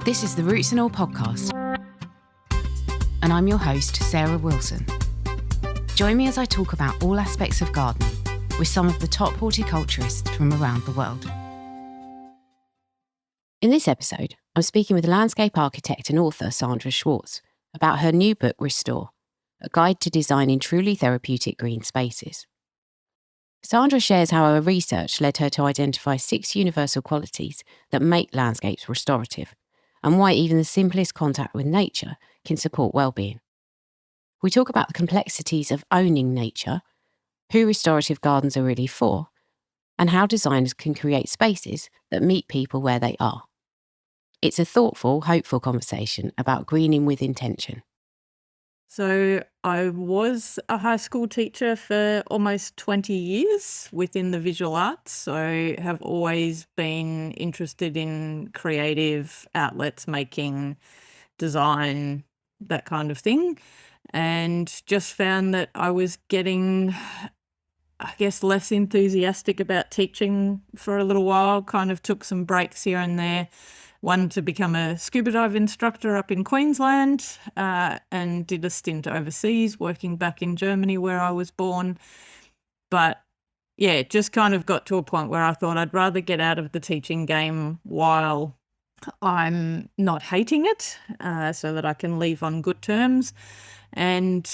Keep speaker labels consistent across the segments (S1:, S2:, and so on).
S1: This is the Roots and All podcast, and I'm your host, Sarah Wilson. Join me as I talk about all aspects of gardening with some of the top horticulturists from around the world. In this episode, I'm speaking with landscape architect and author Sandra Schwarz about her new book, Restore, a guide to designing truly therapeutic green spaces. Sandra shares how her research led her to identify 6 universal qualities that make landscapes restorative, and why even the simplest contact with nature can support well-being. We talk about the complexities of owning nature, who restorative gardens are really for, and how designers can create spaces that meet people where they are. It's a thoughtful, hopeful conversation about greening with intention.
S2: So I was a high school teacher for almost 20 years within the visual arts. So have always been interested in creative outlets, making, design, that kind of thing. And just found that I was getting, less enthusiastic about teaching for a little while, kind of took some breaks here and there. Wanted to become a scuba dive instructor up in Queensland and did a stint overseas working back in Germany where I was born. But yeah, it just kind of got to a point where I thought I'd rather get out of the teaching game while I'm not hating it so that I can leave on good terms, and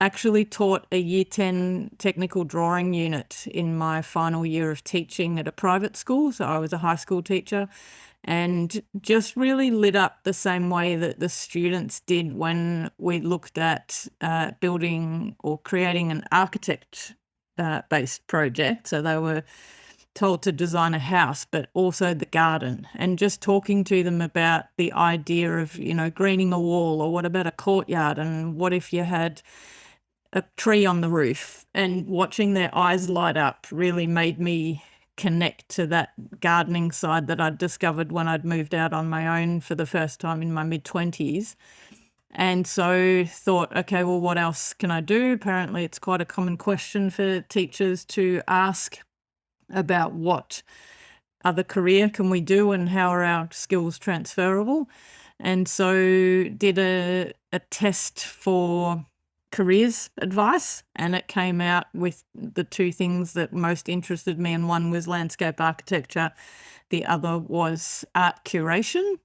S2: actually taught a Year 10 technical drawing unit in my final year of teaching at a private school. So I was a high school teacher, and just really lit up the same way that the students did when we looked at building or creating an architect-based project. So they were told to design a house, but also the garden, and just talking to them about the idea of, greening a wall, or what about a courtyard, and what if you had a tree on the roof, and watching their eyes light up really made me connect to that gardening side that I'd discovered when I'd moved out on my own for the first time in my mid-20s. And so thought, okay, well, what else can I do? Apparently it's quite a common question for teachers to ask about what other career can we do and how are our skills transferable. And so did a test for careers advice, and it came out with the 2 things that most interested me, and one was landscape architecture, the other was art curation.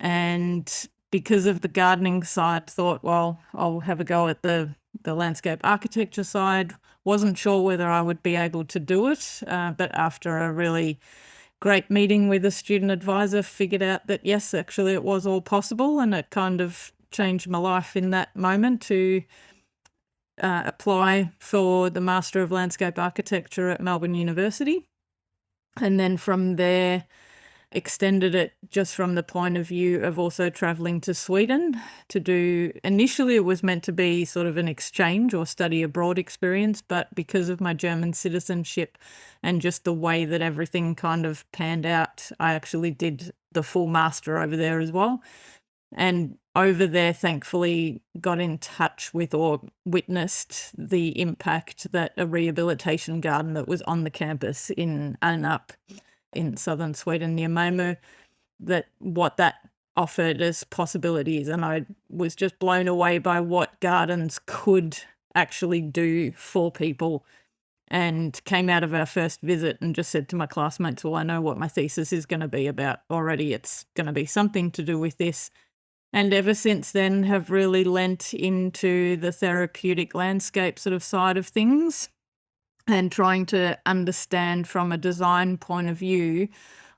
S2: And because of the gardening side, thought, well, I'll have a go at the landscape architecture side. Wasn't sure whether I would be able to do it, but after a really great meeting with a student advisor, figured out that yes, actually it was all possible, and it kind of changed my life in that moment to apply for the Master of Landscape Architecture at Melbourne University. And then from there, extended it just from the point of view of also travelling to Sweden to do, initially it was meant to be sort of an exchange or study abroad experience, but because of my German citizenship and just the way that everything kind of panned out, I actually did the full master over there as well. And over there, thankfully, got in touch with or witnessed the impact that a rehabilitation garden that was on the campus in Alnarp in southern Sweden near Malmö, that what that offered as possibilities. And I was just blown away by what gardens could actually do for people, and came out of our first visit and just said to my classmates, well, I know what my thesis is going to be about already. It's going to be something to do with this. And ever since then have really lent into the therapeutic landscape sort of side of things, and trying to understand from a design point of view,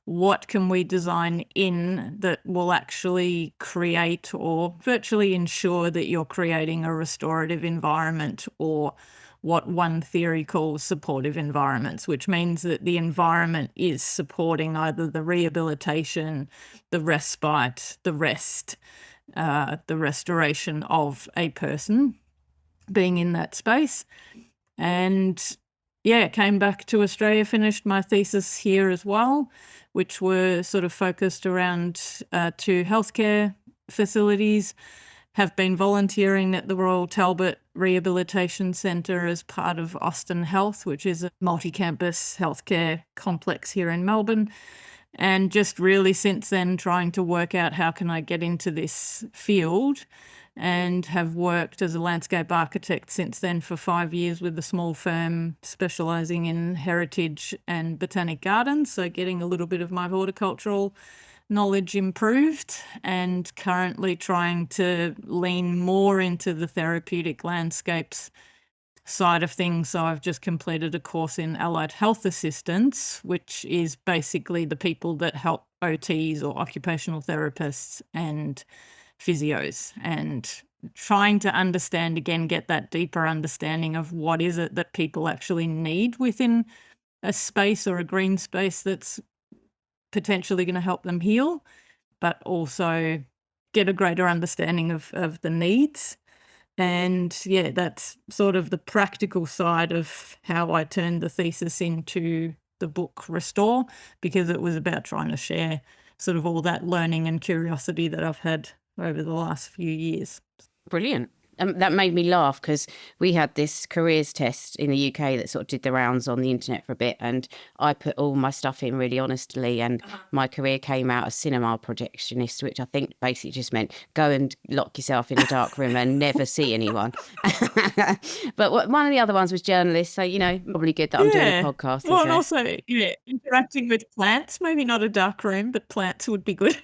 S2: what can we design in that will actually create or virtually ensure that you're creating a restorative environment, or what one theory calls supportive environments, which means that the environment is supporting either the rehabilitation, the respite, the rest, the restoration of a person being in that space. And yeah, came back to Australia, finished my thesis here as well, which were sort of focused around 2 healthcare facilities. Have been volunteering at the Royal Talbot Rehabilitation Centre as part of Austin Health, which is a multi-campus healthcare complex here in Melbourne. And just really since then trying to work out how can I get into this field, and have worked as a landscape architect since then for 5 years with a small firm specialising in heritage and botanic gardens, so getting a little bit of my horticultural knowledge improved, and currently trying to lean more into the therapeutic landscapes side of things. So I've just completed a course in allied health assistance, which is basically the people that help OTs or occupational therapists and physios, and trying to understand, again, get that deeper understanding of what is it that people actually need within a space or a green space that's potentially going to help them heal, but also get a greater understanding of the needs. And yeah, that's sort of the practical side of how I turned the thesis into the book Restore, because it was about trying to share sort of all that learning and curiosity that I've had over the last few years.
S1: Brilliant. That made me laugh because we had this careers test in the UK that sort of did the rounds on the internet for a bit, and I put all my stuff in really honestly, and my career came out as cinema projectionist, which I think basically just meant go and lock yourself in a dark room and never see anyone. But one of the other ones was journalist, so probably good that I'm doing a podcast.
S2: Well, and also interacting with plants, maybe not a dark room, but plants would be good.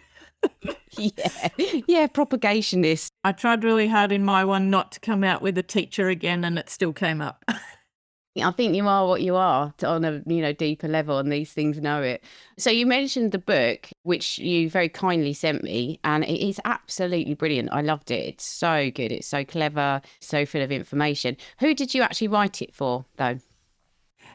S1: Yeah, propagationist.
S2: I tried really hard in my one not to come out with a teacher again, and it still came up.
S1: I think you are what you are on a deeper level, and these things know it. So you mentioned the book, which you very kindly sent me, and it is absolutely brilliant. I loved it. It's so good. It's so clever, so full of information. Who did you actually write it for, though?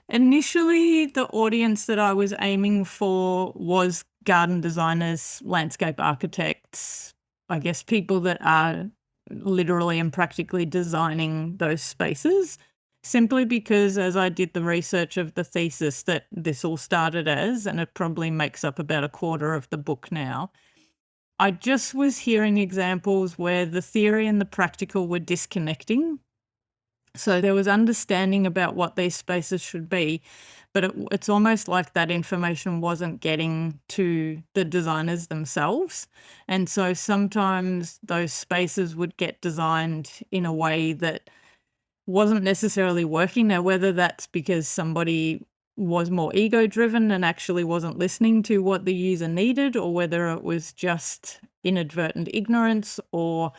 S2: Initially, the audience that I was aiming for was garden designers, landscape architects, I guess people that are literally and practically designing those spaces, simply because as I did the research of the thesis that this all started as, and it probably makes up about a quarter of the book now, I just was hearing examples where the theory and the practical were disconnecting. So there was understanding about what these spaces should be, but it's almost like that information wasn't getting to the designers themselves. And so sometimes those spaces would get designed in a way that wasn't necessarily working. Now, whether that's because somebody was more ego-driven and actually wasn't listening to what the user needed, or whether it was just inadvertent ignorance or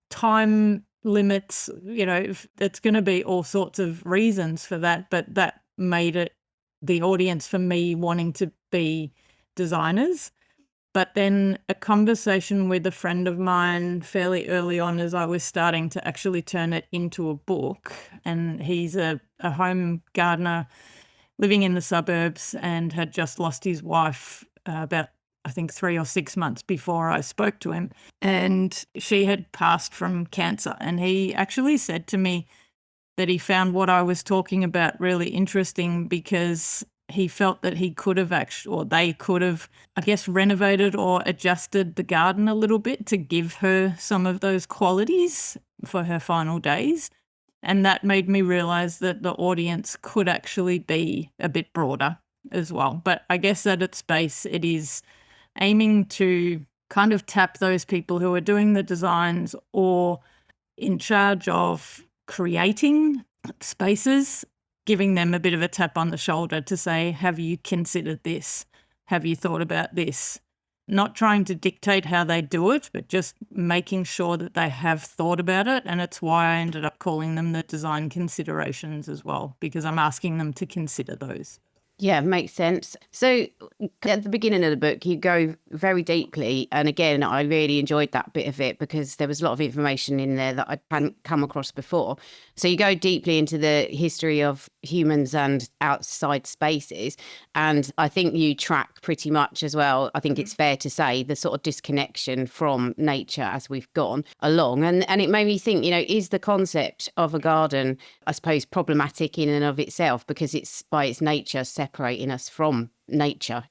S2: time limits, it's going to be all sorts of reasons for that, but that made it the audience for me wanting to be designers. But then a conversation with a friend of mine fairly early on as I was starting to actually turn it into a book, and he's a home gardener living in the suburbs and had just lost his wife about I think 3 or 6 months before I spoke to him, and she had passed from cancer. And he actually said to me that he found what I was talking about really interesting, because he felt that he could have they could have, I guess, renovated or adjusted the garden a little bit to give her some of those qualities for her final days. And that made me realize that the audience could actually be a bit broader as well. But I guess at its base, it is aiming to kind of tap those people who are doing the designs or in charge of creating spaces, giving them a bit of a tap on the shoulder to say, have you considered this? Have you thought about this? Not trying to dictate how they do it, but just making sure that they have thought about it. And it's why I ended up calling them the design considerations as well, because I'm asking them to consider those.
S1: Yeah, makes sense. So at the beginning of the book, you go very deeply. And again, I really enjoyed that bit of it because there was a lot of information in there that I hadn't come across before. So you go deeply into the history of humans and outside spaces. And I think you track pretty much as well, I think it's fair to say, the sort of disconnection from nature as we've gone along. And it made me think, is the concept of a garden, I suppose, problematic in and of itself because it's by its nature separating us from nature?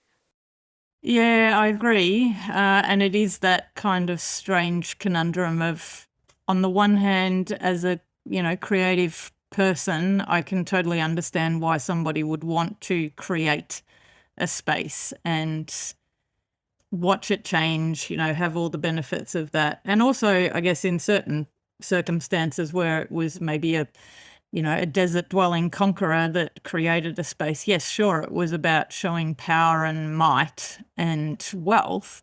S2: Yeah, I agree. And it is that kind of strange conundrum of, on the one hand, as a creative person, I can totally understand why somebody would want to create a space and watch it change, have all the benefits of that. And also, I guess, in certain circumstances where it was maybe a desert dwelling conqueror that created a space. Yes, sure, it was about showing power and might and wealth,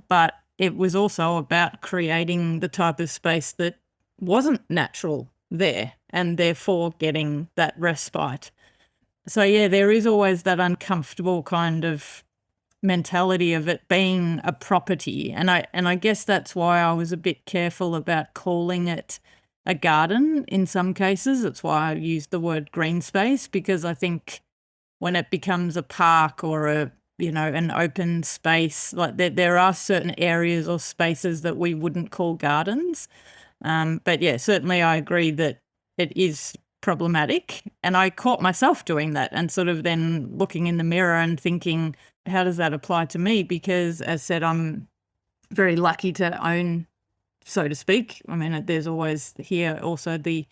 S2: but it was also about creating the type of space that wasn't natural there and therefore getting that respite. So, yeah, there is always that uncomfortable kind of mentality of it being a property. And I guess that's why I was a bit careful about calling it a garden in some cases. It's why I used the word green space, because I think when it becomes a park or an open space, like there are certain areas or spaces that we wouldn't call gardens. But yeah, certainly I agree that it is problematic. And I caught myself doing that and sort of then looking in the mirror and thinking, how does that apply to me? Because as said, I'm very lucky to own, so to speak. I mean, there's always here also the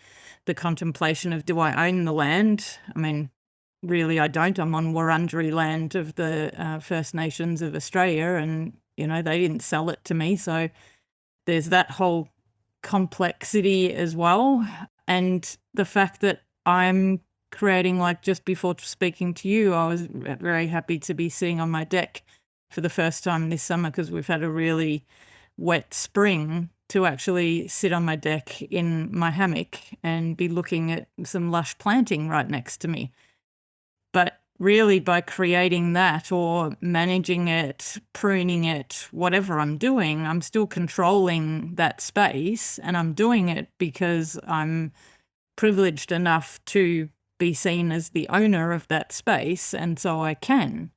S2: contemplation of, do I own the land? I mean, really, I don't. I'm on Wurundjeri land of the First Nations of Australia, and, they didn't sell it to me. So there's that whole complexity as well. And the fact that I'm creating, like just before speaking to you, I was very happy to be sitting on my deck for the first time this summer, because we've had a really wet spring, to actually sit on my deck in my hammock and be looking at some lush planting right next to me. But really, by creating that or managing it, pruning it, whatever I'm doing, I'm still controlling that space, and I'm doing it because I'm privileged enough to be seen as the owner of that space, and so I can.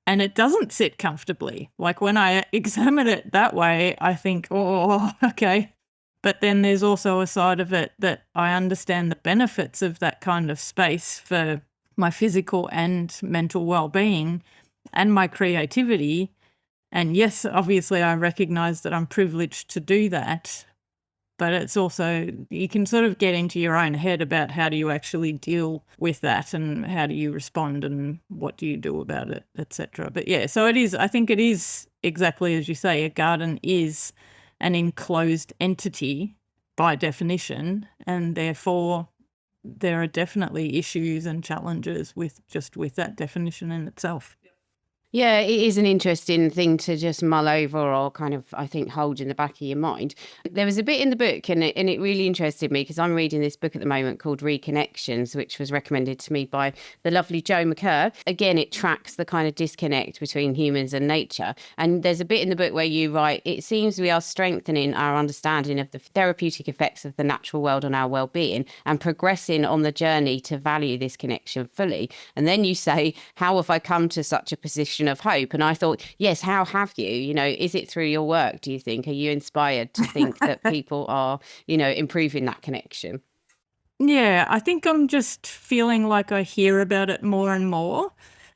S2: And it doesn't sit comfortably. Like when I examine it that way, I think, oh, okay. But then there's also a side of it that I understand the benefits of that kind of space for my physical and mental well-being and my creativity. And yes, obviously I recognize that I'm privileged to do that, but it's also, you can sort of get into your own head about how do you actually deal with that and how do you respond and what do you do about it, etc. But yeah, so I think it is exactly as you say, a garden is an enclosed entity by definition, and therefore there are definitely issues and challenges with that definition in itself.
S1: Yeah, it is an interesting thing to just mull over or kind of, I think, hold in the back of your mind. There was a bit in the book and it really interested me, because I'm reading this book at the moment called Reconnections, which was recommended to me by the lovely Jo McCurr. Again, it tracks the kind of disconnect between humans and nature. And there's a bit in the book where you write, it seems we are strengthening our understanding of the therapeutic effects of the natural world on our well-being and progressing on the journey to value this connection fully. And then you say, how have I come to such a position of hope? And I thought, yes, how have you? Is it through your work, do you think? Are you inspired to think that people are, improving that connection?
S2: Yeah, I think I'm just feeling like I hear about it more and more.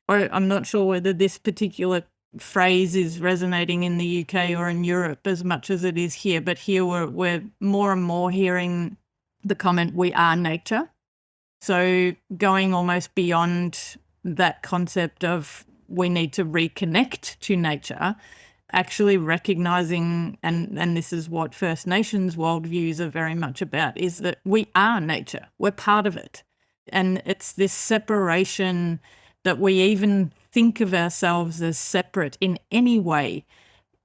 S2: Or I'm not sure whether this particular phrase is resonating in the UK or in Europe as much as it is here, but here we're more and more hearing the comment, we are nature. So going almost beyond that concept of we need to reconnect to nature, actually recognizing, and this is what First Nations worldviews are very much about, is that we are nature. We're part of it. And it's this separation that we even think of ourselves as separate in any way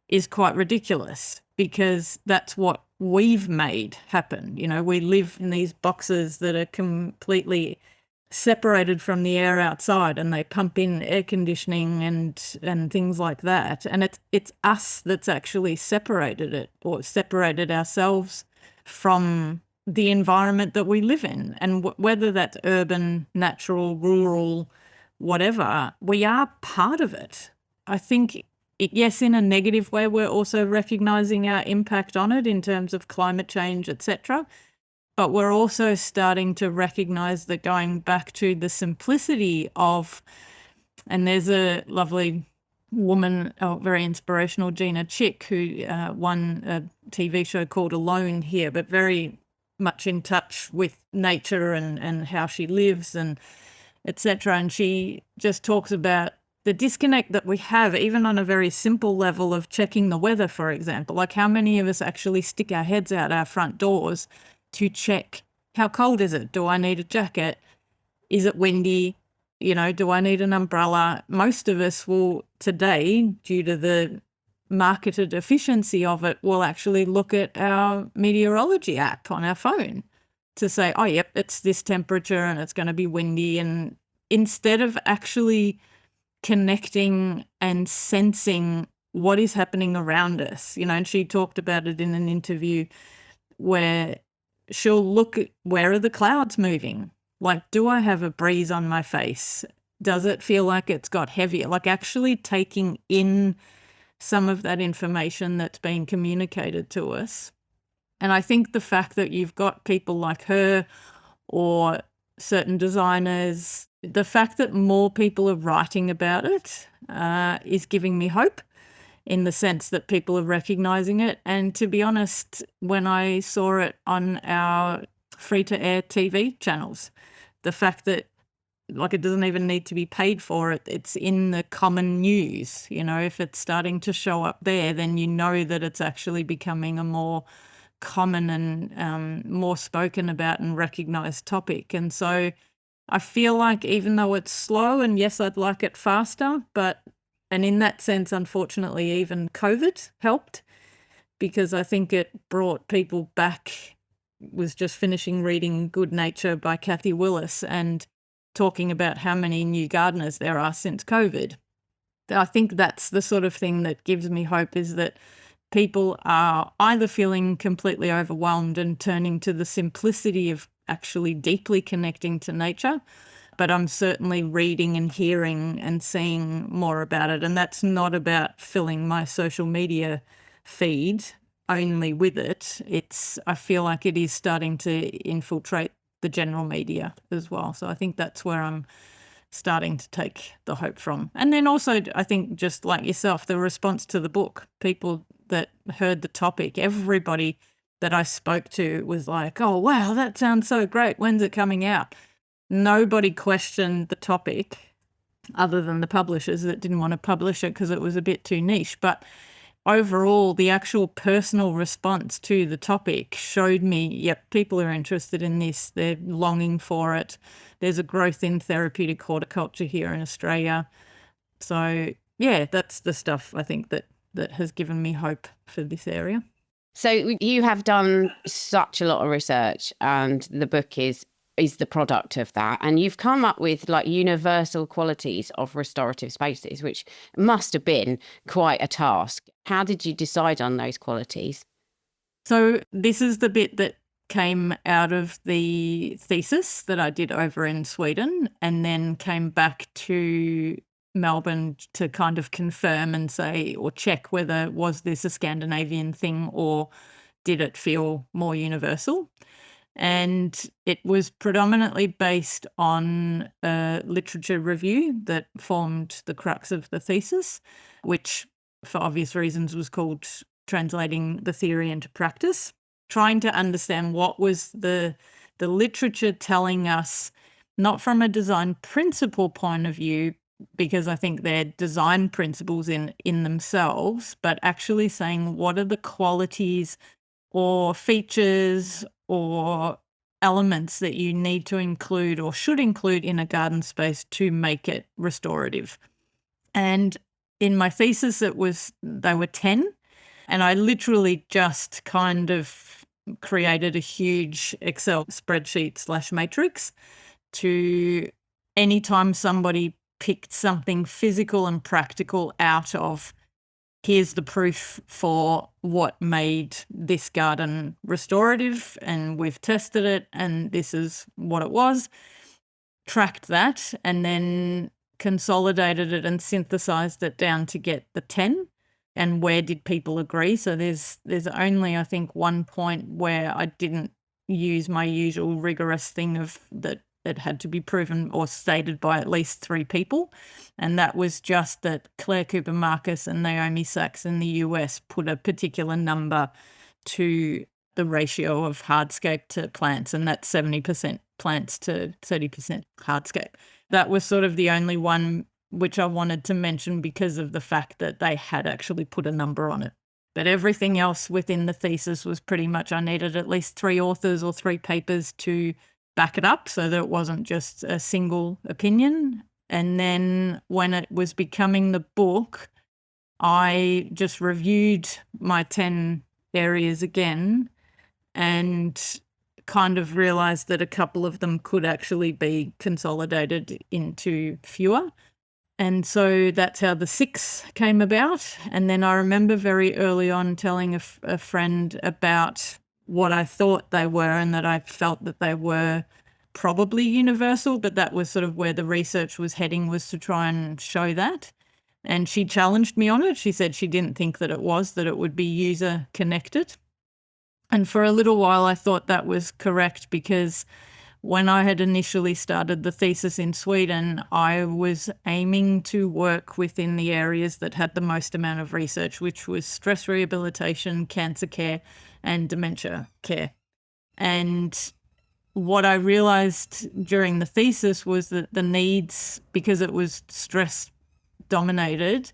S2: is quite ridiculous, because that's what we've made happen. We live in these boxes that are completely separated from the air outside, and they pump in air conditioning and things like that, and it's us that's actually separated it, or separated ourselves from the environment that we live in. And whether that's urban, natural, rural, whatever, we are part of it. I think yes, in a negative way, we're also recognizing our impact on it in terms of climate change, etc. But we're also starting to recognize that, going back to the simplicity of, and there's a lovely woman, very inspirational, Gina Chick, who won a TV show called Alone here, but very much in touch with nature and how she lives and etc. And she just talks about the disconnect that we have, even on a very simple level of checking the weather, for example, like how many of us actually stick our heads out our front doors to check how cold is it? Do I need a jacket? Is it windy? Do I need an umbrella? Most of us will today, due to the marketed efficiency of it, will actually look at our meteorology app on our phone to say, oh, yep, it's this temperature and it's going to be windy. And instead of actually connecting and sensing what is happening around us, and she talked about it in an interview where she'll look at where are the clouds moving? Like, do I have a breeze on my face? Does it feel like it's got heavier? Like actually taking in some of that information that's being communicated to us. And I think the fact that you've got people like her or certain designers, the fact that more people are writing about it is giving me hope, in the sense that people are recognizing it. And to be honest, when I saw it on our free-to-air TV channels, the fact that it doesn't even need to be paid for it, it's in the common news. If it's starting to show up there, then you know that it's actually becoming a more common and more spoken about and recognized topic. And so I feel like even though it's slow, and yes, I'd like it faster, and in that sense, unfortunately, even COVID helped, because I think it brought people back. Was just finishing reading Good Nature by Kathy Willis and talking about how many new gardeners there are since COVID. I think that's the sort of thing that gives me hope, is that people are either feeling completely overwhelmed and turning to the simplicity of actually deeply connecting to nature, but I'm certainly reading and hearing and seeing more about it. And that's not about filling my social media feed only with it. I feel like it is starting to infiltrate the general media as well. So I think that's where I'm starting to take the hope from. And then also, I think, just like yourself, the response to the book, people that heard the topic, everybody that I spoke to was like, oh, wow, that sounds so great. When's it coming out? Nobody questioned the topic other than the publishers that didn't want to publish it because it was a bit too niche. But overall, the actual personal response to the topic showed me, yep, people are interested in this. They're longing for it. There's a growth in therapeutic horticulture here in Australia. So, yeah, that's the stuff I think that has given me hope for this area.
S1: So you have done such a lot of research, and the book is the product of that. And you've come up with universal qualities of restorative spaces, which must have been quite a task. How did you decide on those qualities?
S2: So this is the bit that came out of the thesis that I did over in Sweden, and then came back to Melbourne to kind of confirm and say, or check whether was this a Scandinavian thing or did it feel more universal. And it was predominantly based on a literature review that formed the crux of the thesis, which for obvious reasons was called Translating the Theory into Practice, trying to understand what was the literature telling us, not from a design principle point of view, because I think they're design principles in themselves, but actually saying what are the qualities or features or elements that you need to include or should include in a garden space to make it restorative. And in my thesis, they were 10, and I literally just kind of created a huge Excel spreadsheet / matrix to anytime somebody picked something physical and practical out of, here's the proof for what made this garden restorative, and we've tested it, and this is what it was. Tracked that, and then consolidated it and synthesized it down to get the 10. And where did people agree? So there's only, I think, one point where I didn't use my usual rigorous thing of that it had to be proven or stated by at least 3 people. And that was just that Claire Cooper Marcus and Naomi Sachs in the US put a particular number to the ratio of hardscape to plants, and that's 70% plants to 30% hardscape. That was sort of the only one which I wanted to mention because of the fact that they had actually put a number on it. But everything else within the thesis was pretty much I needed at least 3 authors or 3 papers to back it up so that it wasn't just a single opinion. And then when it was becoming the book, I just reviewed my 10 areas again and kind of realized that a couple of them could actually be consolidated into fewer. And so that's how the 6 came about. And then I remember very early on telling a friend about what I thought they were and that I felt that they were probably universal, but that was sort of where the research was heading, was to try and show that. And she challenged me on it. She said she didn't think that it was, that it would be user connected. And for a little while, I thought that was correct because when I had initially started the thesis in Sweden, I was aiming to work within the areas that had the most amount of research, which was stress rehabilitation, cancer care, and dementia care. And what I realized during the thesis was that the needs, because it was stress dominated,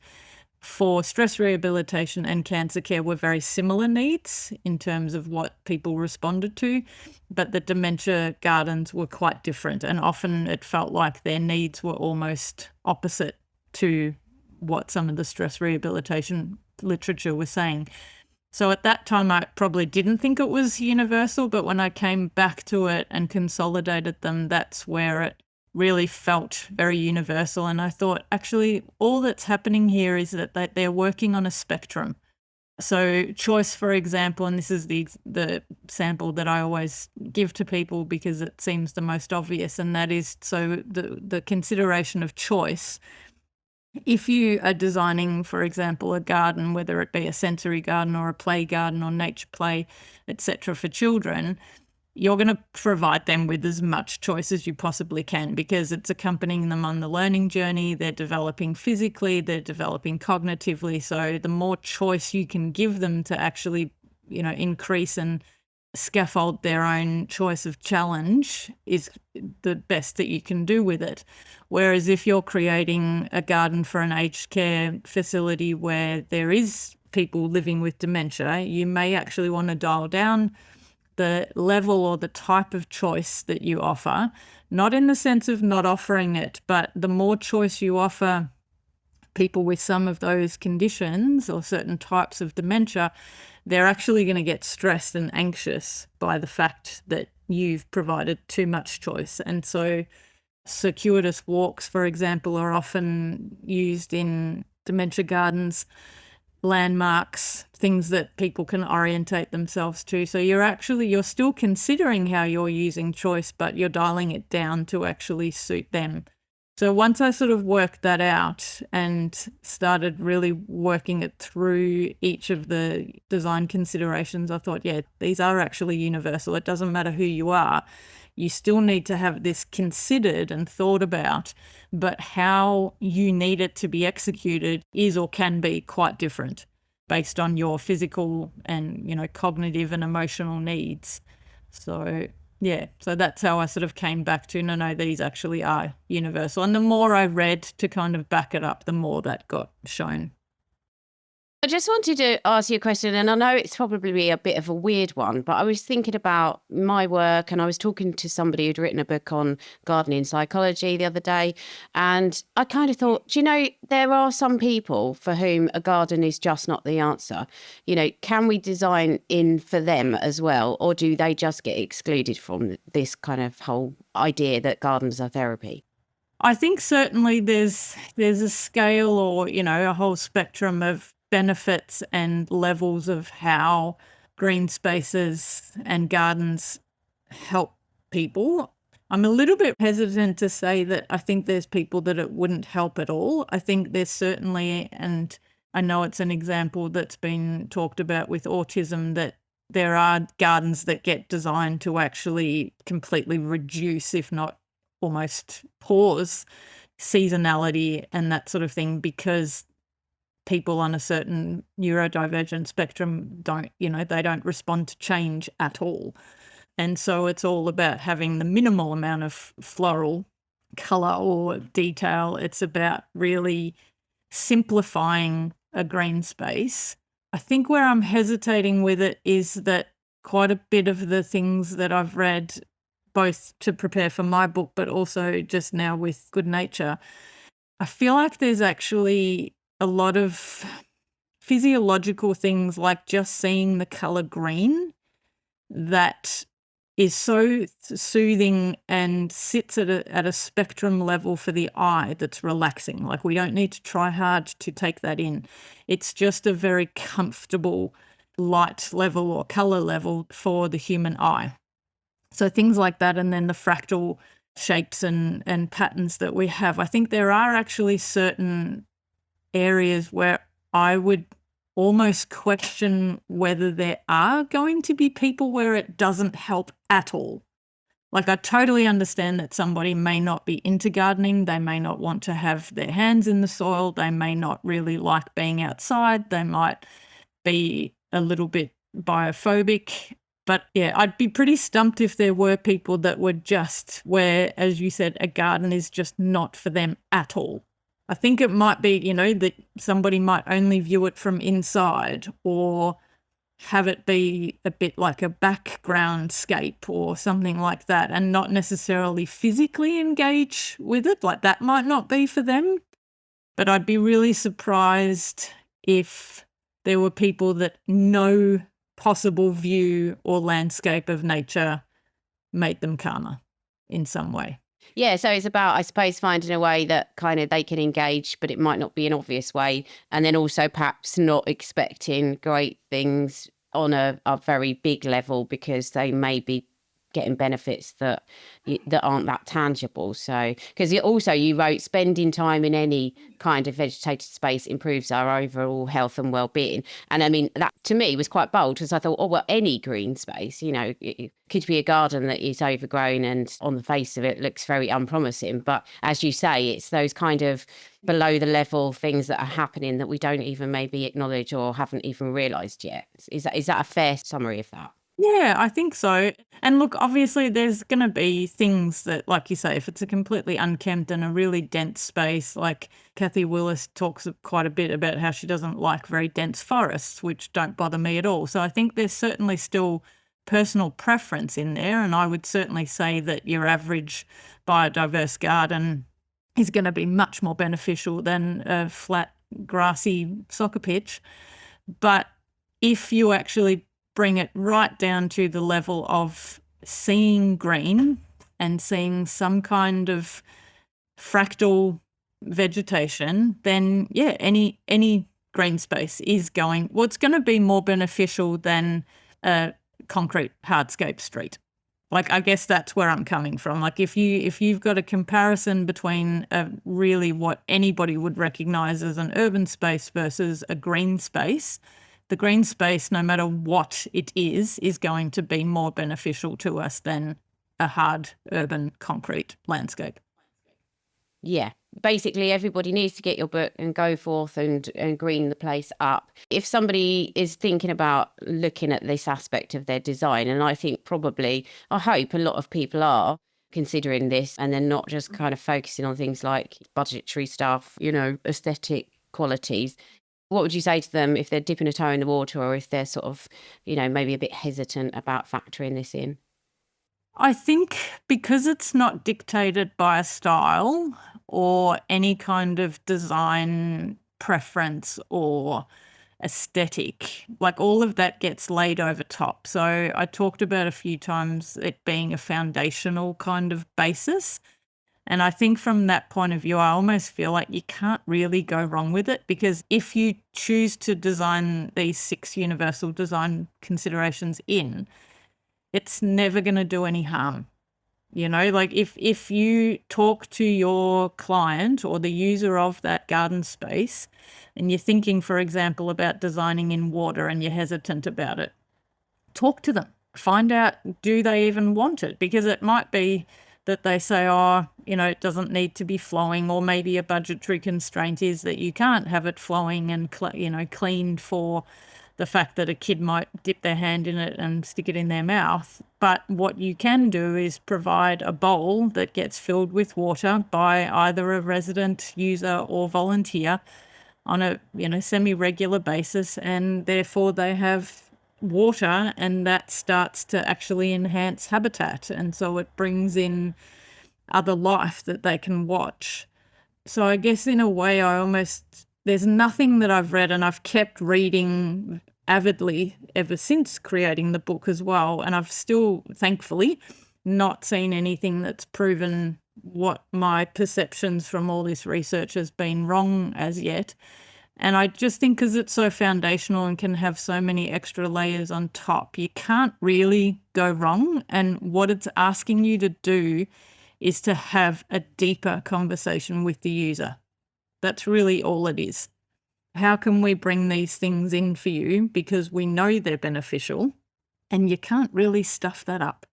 S2: for stress rehabilitation and cancer care were very similar needs in terms of what people responded to, but the dementia gardens were quite different, and often it felt like their needs were almost opposite to what some of the stress rehabilitation literature was saying. So at that time, I probably didn't think it was universal, but when I came back to it and consolidated them, that's where it really felt very universal. And I thought, actually, all that's happening here is that they're working on a spectrum. So choice, for example, and this is the sample that I always give to people because it seems the most obvious, and that is, so the consideration of choice. If you are designing, for example, a garden, whether it be a sensory garden or a play garden or nature play, etc., for children, you're going to provide them with as much choice as you possibly can because it's accompanying them on the learning journey. They're developing physically, they're developing cognitively. So the more choice you can give them to actually, increase and scaffold their own choice of challenge is the best that you can do with it. Whereas if you're creating a garden for an aged care facility where there is people living with dementia, you may actually want to dial down the level or the type of choice that you offer, not in the sense of not offering it, but the more choice you offer people with some of those conditions or certain types of dementia, they're actually going to get stressed and anxious by the fact that you've provided too much choice. And so circuitous walks, for example, are often used in dementia gardens, landmarks, things that people can orientate themselves to. So you're still considering how you're using choice, but you're dialing it down to actually suit them. So once I sort of worked that out and started really working it through each of the design considerations, I thought, yeah, these are actually universal. It doesn't matter who you are. You still need to have this considered and thought about, but how you need it to be executed is or can be quite different based on your physical and, cognitive and emotional needs. So so that's how I sort of came back to, no, these actually are universal. And the more I read to kind of back it up, the more that got shown.
S1: I just wanted to ask you a question, and I know it's probably a bit of a weird one, but I was thinking about my work, and I was talking to somebody who'd written a book on gardening psychology the other day, and I kind of thought, there are some people for whom a garden is just not the answer. Can we design in for them as well, or do they just get excluded from this kind of whole idea that gardens are therapy?
S2: I think certainly there's a scale or, a whole spectrum of benefits and levels of how green spaces and gardens help people. I'm a little bit hesitant to say that I think there's people that it wouldn't help at all. I think there's certainly, and I know it's an example that's been talked about with autism, that there are gardens that get designed to actually completely reduce, if not almost pause, seasonality and that sort of thing, because people on a certain neurodivergent spectrum they don't respond to change at all. And so it's all about having the minimal amount of floral colour or detail. It's about really simplifying a green space. I think where I'm hesitating with it is that quite a bit of the things that I've read, both to prepare for my book, but also just now with Good Nature, I feel like there's actually a lot of physiological things like just seeing the colour green that is so soothing and sits at a spectrum level for the eye that's relaxing. Like, we don't need to try hard to take that in. It's just a very comfortable light level or colour level for the human eye. So things like that, and then the fractal shapes and patterns that we have. I think there are actually certain areas where I would almost question whether there are going to be people where it doesn't help at all. Like, I totally understand that somebody may not be into gardening, they may not want to have their hands in the soil, they may not really like being outside, they might be a little bit biophobic. But yeah, I'd be pretty stumped if there were people that were just where, as you said, a garden is just not for them at all. I think it might be, that somebody might only view it from inside, or have it be a bit like a background scape or something like that, and not necessarily physically engage with it. Like, that might not be for them. But I'd be really surprised if there were people that no possible view or landscape of nature made them calmer in some way.
S1: Yeah, so it's about, I suppose, finding a way that kind of they can engage, but it might not be an obvious way. And then also perhaps not expecting great things on a very big level, because they may be getting benefits that aren't that tangible. So, because also you wrote, spending time in any kind of vegetated space improves our overall health and well-being. And I mean, that to me was quite bold, because I thought, oh, well, any green space, it could be a garden that is overgrown and on the face of it looks very unpromising. But as you say, it's those kind of below the level things that are happening that we don't even maybe acknowledge or haven't even realised yet. Is that a fair summary of that?
S2: Yeah, I think so. And look, obviously there's going to be things that, like you say, if it's a completely unkempt and a really dense space, like Kathy Willis talks quite a bit about how she doesn't like very dense forests, which don't bother me at all. So I think there's certainly still personal preference in there. And I would certainly say that your average biodiverse garden is going to be much more beneficial than a flat, grassy soccer pitch. But if you actually bring it right down to the level of seeing green and seeing some kind of fractal vegetation, then yeah, any green space is it's going to be more beneficial than a concrete hardscape street. Like, I guess that's where I'm coming from. Like, if you've got a comparison between really what anybody would recognise as an urban space versus a green space, the green space, no matter what it is going to be more beneficial to us than a hard urban concrete landscape.
S1: Yeah, basically everybody needs to get your book and go forth and green the place up. If somebody is thinking about looking at this aspect of their design, and I think probably, I hope a lot of people are considering this, and they're not just kind of focusing on things like budgetary stuff, aesthetic qualities. What would you say to them if they're dipping a toe in the water, or if they're sort of, maybe a bit hesitant about factoring this in?
S2: I think because it's not dictated by a style or any kind of design preference or aesthetic, like, all of that gets laid over top. So I talked about a few times it being a foundational kind of basis. And I think from that point of view, I almost feel like you can't really go wrong with it, because if you choose to design these 6 universal design considerations in, it's never going to do any harm. Like, if you talk to your client or the user of that garden space and you're thinking, for example, about designing in water and you're hesitant about it, talk to them. Find out, do they even want it? Because it might be that they say, it doesn't need to be flowing, or maybe a budgetary constraint is that you can't have it flowing and, cleaned for the fact that a kid might dip their hand in it and stick it in their mouth. But what you can do is provide a bowl that gets filled with water by either a resident user or volunteer on a semi-regular basis, and therefore they have water, and that starts to actually enhance habitat, and so it brings in other life that they can watch. So I guess in a way there's nothing that I've read, and I've kept reading avidly ever since creating the book as well, and I've still, thankfully, not seen anything that's proven what my perceptions from all this research has been wrong as yet. And I just think because it's so foundational and can have so many extra layers on top, you can't really go wrong. And what it's asking you to do is to have a deeper conversation with the user. That's really all it is. How can we bring these things in for you because we know they're beneficial, and you can't really stuff that up.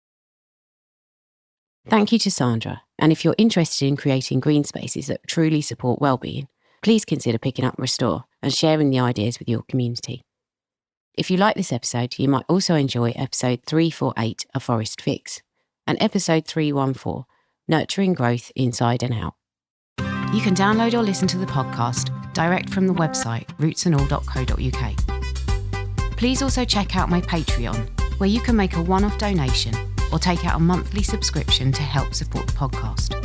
S1: Thank you to Sandra. And if you're interested in creating green spaces that truly support wellbeing, please consider picking up Restore and sharing the ideas with your community. If you like this episode, you might also enjoy episode 348, A Forest Fix, and episode 314, Nurturing Growth Inside and Out. You can download or listen to the podcast direct from the website rootsandall.co.uk. Please also check out my Patreon, where you can make a one-off donation or take out a monthly subscription to help support the podcast.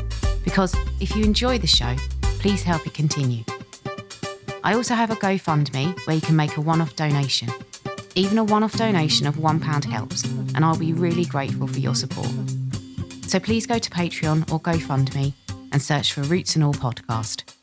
S1: Because if you enjoy the show, please help it continue. I also have a GoFundMe where you can make a one-off donation. Even a one-off donation of £1 helps, and I'll be really grateful for your support. So please go to Patreon or GoFundMe and search for Roots and All Podcast.